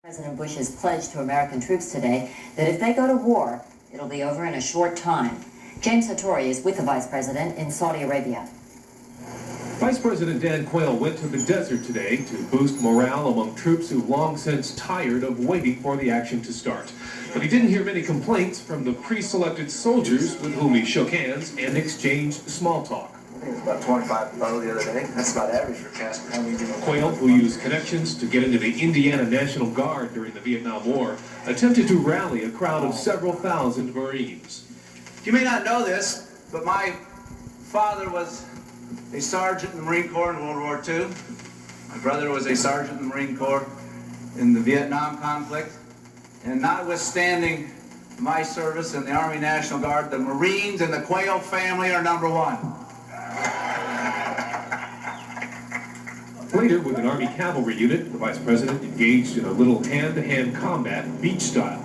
President Bush has pledged to American troops today that if they go to war, it'll be over in a short time. James Hattori is with the Vice President in Saudi Arabia. Vice President Dan Quayle went to the desert today to boost morale among troops who've long since tired of waiting for the action to start. But he didn't hear many complaints from the pre-selected soldiers with whom he shook hands and exchanged small talk. I think it was about 25 below the other day. That's about average for Casper. Quayle, who used connections to get into the Indiana National Guard during the Vietnam War, attempted to rally a crowd of several thousand Marines. You may not know this, but my father was a sergeant in the Marine Corps in World War II. My brother was a sergeant in the Marine Corps in the Vietnam conflict. And notwithstanding my service in the Army National Guard, the Marines and the Quayle family are number one. Later, with an Army cavalry unit, the Vice President engaged in a little hand-to-hand combat, beach style.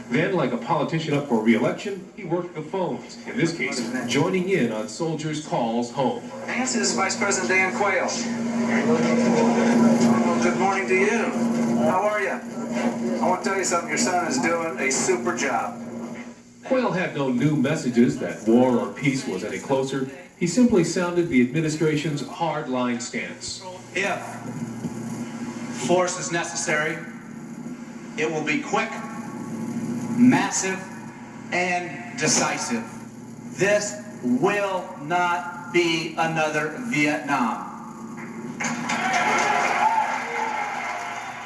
Then, like a politician up for re-election, he worked the phones, in this case, joining in on soldiers' calls home. Nancy, this is Vice President Dan Quayle. Well, good morning to you. How are you? I want to tell you something. Your son is doing a super job. Quayle had no new messages that war or peace was any closer. He simply sounded the administration's hard-line stance. If force is necessary, it will be quick, massive, and decisive. This will not be another Vietnam.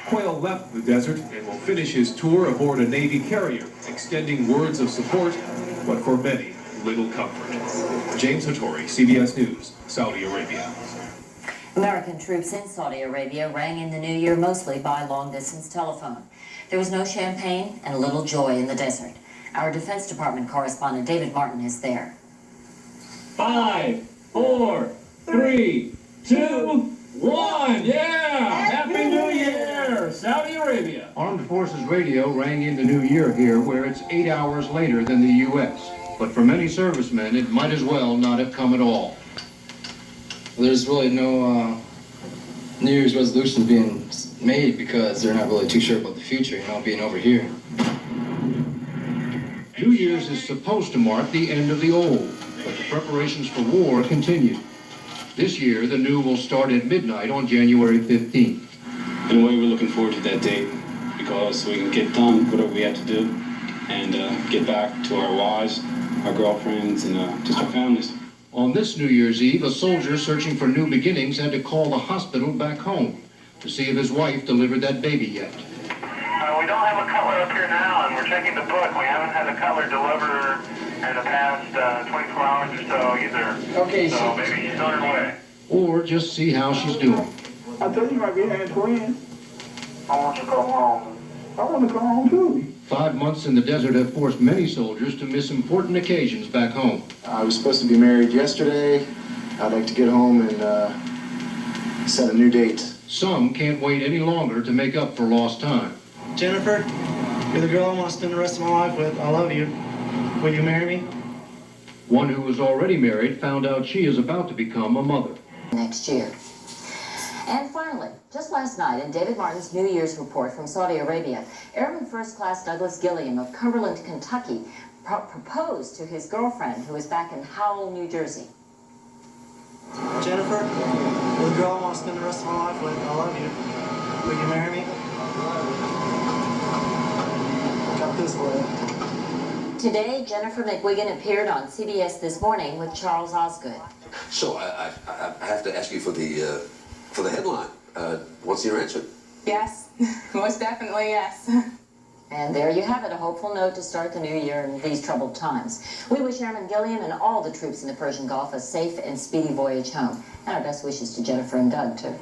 Quayle left the desert and will finish his tour aboard a Navy carrier, extending words of support, but for many, little comfort. James Hattori, CBS News, Saudi Arabia. American troops in Saudi Arabia rang in the new year mostly by long-distance telephone. There was no champagne and little joy in the desert. Our Defense Department correspondent David Martin is there. 5, 4, 3, 2, 1. Yeah! Happy New Year, Saudi Arabia. Armed Forces Radio rang in the new year here, where it's 8 hours later than the U.S. But for many servicemen, it might as well not have come at all. There's really no New Year's resolutions being made because they're not really too sure about the future, being over here. New Year's is supposed to mark the end of the old, but the preparations for war continue. This year, the new will start at midnight on January 15th. In a way, we're looking forward to that date because we can get done whatever we have to do and get back to our wives, our girlfriends, and just our families. On this New Year's Eve, a soldier searching for new beginnings had to call the hospital back home to see if his wife delivered that baby yet. We don't have a cutler up here now, and we're checking the book. We haven't had a cutler deliver in the past 24 hours or so either. Okay, so maybe she's on her way. Or just see how she's doing. I told you you might be Antoine. I want you to go home. I want to go home too. 5 months in the desert have forced many soldiers to miss important occasions back home. I was supposed to be married yesterday. I'd like to get home and set a new date. Some can't wait any longer to make up for lost time. Jennifer, you're the girl I want to spend the rest of my life with. I love you. Will you marry me? One who was already married found out she is about to become a mother. Next year. And finally, just last night in David Martin's New Year's report from Saudi Arabia, Airman First Class Douglas Gilliam of Cumberland, Kentucky, proposed to his girlfriend who is back in Howell, New Jersey. Jennifer, you're the girl I want to spend the rest of my life with. I love you. Will you marry me? Got this for you. Today, Jennifer McGuigan appeared on CBS This Morning with Charles Osgood. So I have to ask you for the headline. What's your answer? Yes, most definitely yes. And there you have it, a hopeful note to start the new year in these troubled times. We wish Airman Gilliam and all the troops in the Persian Gulf a safe and speedy voyage home. And our best wishes to Jennifer and Doug, too.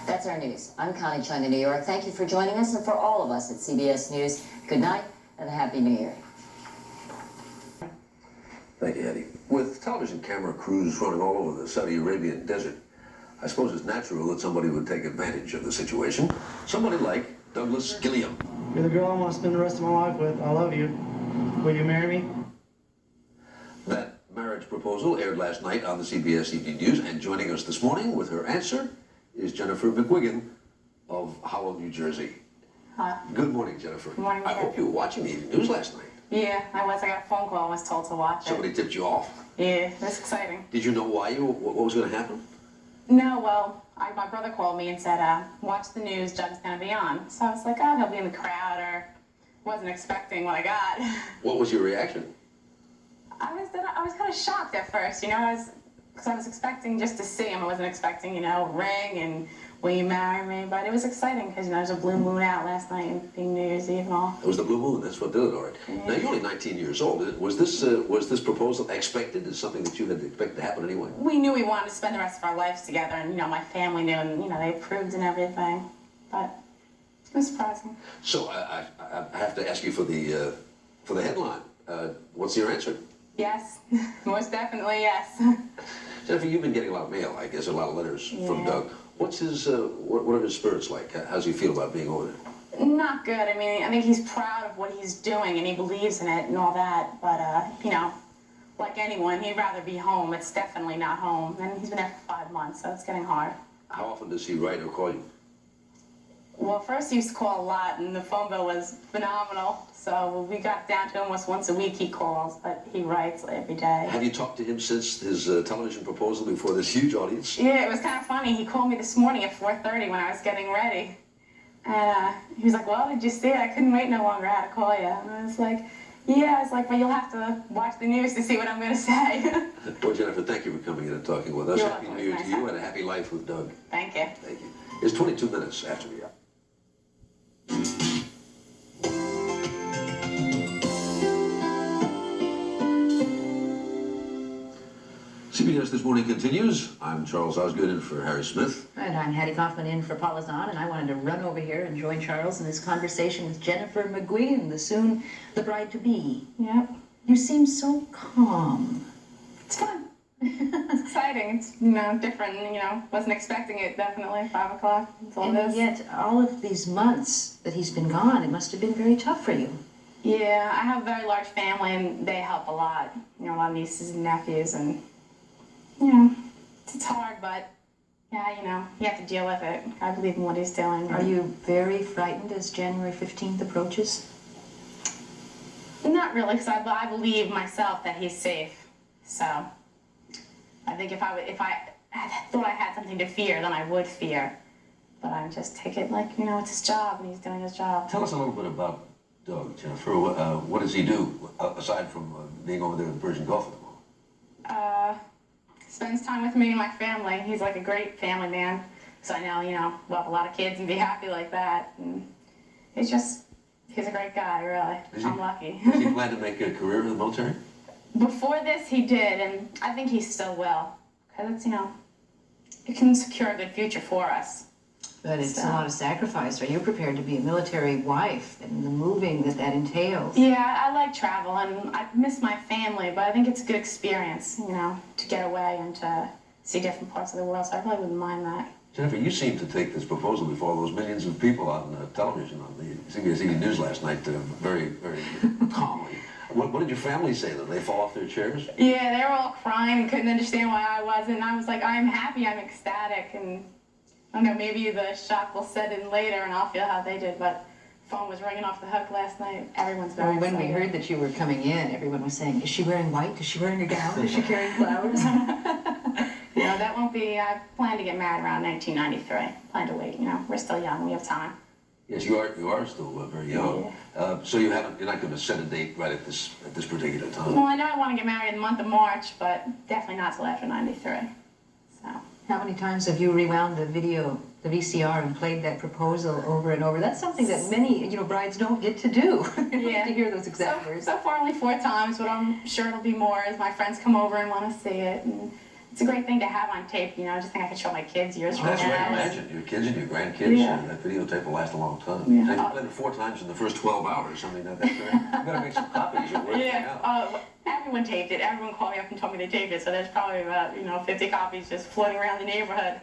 That's our news. I'm Connie Chung in New York. Thank you for joining us, and for all of us at CBS News, good night and a Happy New Year. Thank you, Eddie. With television camera crews running all over the Saudi Arabian desert, I suppose it's natural that somebody would take advantage of the situation. Somebody like Douglas Gilliam. You're the girl I want to spend the rest of my life with. I love you. Will you marry me? That marriage proposal aired last night on the CBS Evening News, and joining us this morning with her answer is Jennifer McGuigan of Howell, New Jersey. Hi. Good morning, Jennifer. Good morning, I Jeff. hope you were watching the evening news last night. Yeah, I was. I got a phone call and was told to watch it. Somebody tipped you off. Yeah, that's exciting. Did you know why what was going to happen? No, well, my brother called me and said, watch the news, Doug's gonna be on. So I was like, oh, he'll be in the crowd, or wasn't expecting what I got. What was your reaction? I was kind of shocked at first, you know, because I was expecting just to see him. I wasn't expecting, you know, ring and will you marry me? But it was exciting because, you know, there was a blue moon out last night and being New Year's Eve and all. It was the blue moon. That's what did it, all right. Yeah. Now, you're only 19 years old. Was this proposal expected? Is something that you had expected to happen anyway? We knew we wanted to spend the rest of our lives together, and, you know, my family knew, and, you know, they approved and everything. But it was surprising. So I have to ask you for the headline. What's your answer? Yes, most definitely yes. Jennifer, you've been getting a lot of mail, I guess, a lot of letters from Yeah. Doug. What's his, what are his spirits like? How's he feel about being over there? Not good. I mean, I think he's proud of what he's doing and he believes in it and all that. But, you know, like anyone, he'd rather be home. It's definitely not home. And he's been there for 5 months, so it's getting hard. How often does he write or call you? Well, first he used to call a lot, and the phone bill was phenomenal. So we got down to almost once a week he calls, but he writes every day. Have you talked to him since his television proposal before this huge audience? Yeah, it was kind of funny. He called me this morning at 4:30 when I was getting ready. And he was like, well, did you see it? I couldn't wait no longer. I had to call you. And I was like, yeah. I was like, well, you'll have to watch the news to see what I'm going to say. Well, Jennifer, thank you for coming in and talking with us. You're Happy welcome. New Year It's to nice you and a happy life with Doug. Thank you. Thank you. It's 22 minutes after the hour. CBS This Morning continues. I'm Charles Osgood in for Harry Smith. And I'm Hattie Kaufman in for Paula Zahn, and I wanted to run over here and join Charles in this conversation with Jennifer McGuigan, the bride-to-be. Yep. You seem so calm. It's fun. It's exciting. It's, you know, different. You know, wasn't expecting it, definitely. 5 o'clock. That's all it And is. yet, all of these months that he's been gone, it must have been very tough for you. Yeah, I have a very large family, and they help a lot. You know, a lot of nieces and nephews, and, you know, it's hard, but, yeah, you know, you have to deal with it. I believe in what he's doing. Are you very frightened as January 15th approaches? Not really, because I believe myself that he's safe. So, I think if I thought I had something to fear, then I would fear. But I just take it like, you know, it's his job, and he's doing his job. Tell us a little bit about Doug, Jennifer. What does he do, aside from being over there in the Persian Gulf at the moment? Spends time with me and my family. He's like a great family man. So I know, you know, we'll have a lot of kids and be happy like that. And he's a great guy, really. I'm lucky. Does he plan to make a career in the military? Before this, he did, and I think he still will. Because it's, you know, it can secure a good future for us. But it's a lot of sacrifice. Are you prepared to be a military wife and the moving that entails? Yeah, I like travel, and I miss my family, but I think it's a good experience, you know, to get away and to see different parts of the world, so I really wouldn't mind that. Jennifer, you seem to take this proposal before those millions of people on television, on the CBS Evening News last night, very, very calmly. What did your family say? Did they fall off their chairs? Yeah, they were all crying and couldn't understand why I wasn't. And I was like, I'm happy, I'm ecstatic, and I don't know, maybe the shock will set in later and I'll feel how they did, but the phone was ringing off the hook last night. Everyone's very Well, when we excited. heard that you were coming in, everyone was saying, is she wearing white? Is she wearing a gown? Is she carrying flowers? You know, that won't be, I plan to get married around 1993. Plan to wait, you know, we're still young, we have time. Yes, you are still very young. So you're not going to set a date right at this particular time. Well, I know I want to get married in the month of March, but definitely not till after 93. So. How many times have you rewound the video, the VCR, and played that proposal over and over? That's something that many, you know, brides don't get to do. Yeah. To hear those exact words. So far only 4 times, but I'm sure it'll be more as my friends come over and want to see it. And it's a great thing to have on tape, you know. I just think I could show my kids years from now. That's right. Imagine your kids and your grandkids. Yeah. That videotape will last a long time. Yeah. And you played it 4 times in the first 12 hours. I mean, you better make some copies. You're working out. Everyone taped it. Everyone called me up and told me they taped it. So there's probably about, you know, 50 copies just floating around the neighborhood.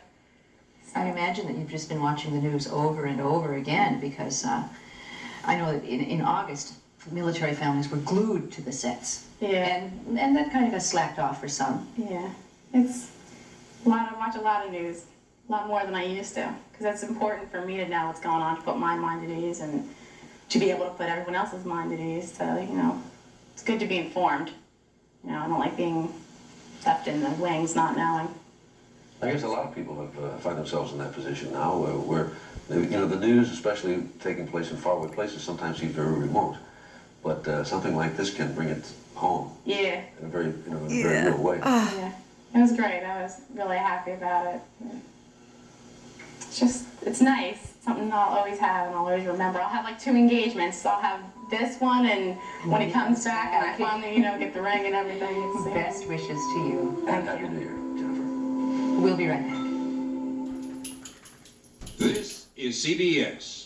I imagine that you've just been watching the news over and over again because I know that in August, military families were glued to the sets. Yeah. And that kind of got slacked off for some. Yeah. It's a lot. I watch a lot of news. a lot more than I used to, because it's important for me to know what's going on, to put my mind at ease, and to be able to put everyone else's mind at ease. To, you know, it's good to be informed. You know, I don't like being left in the wings, not knowing. I guess a lot of people have find themselves in that position now, where you know, the news, especially taking place in faraway places, sometimes seems very remote. But something like this can bring it home. Yeah. In a very, you know, in a very real way. Yeah. It was great. I was really happy about it. It's just, it's nice. It's something I'll always have and I'll always remember. I'll have like 2 engagements. So I'll have this one, and when he comes back and I finally, you know, get the ring and everything. It's, Best wishes to you. And Happy New Year, Jennifer. We'll be right back. This is CBS.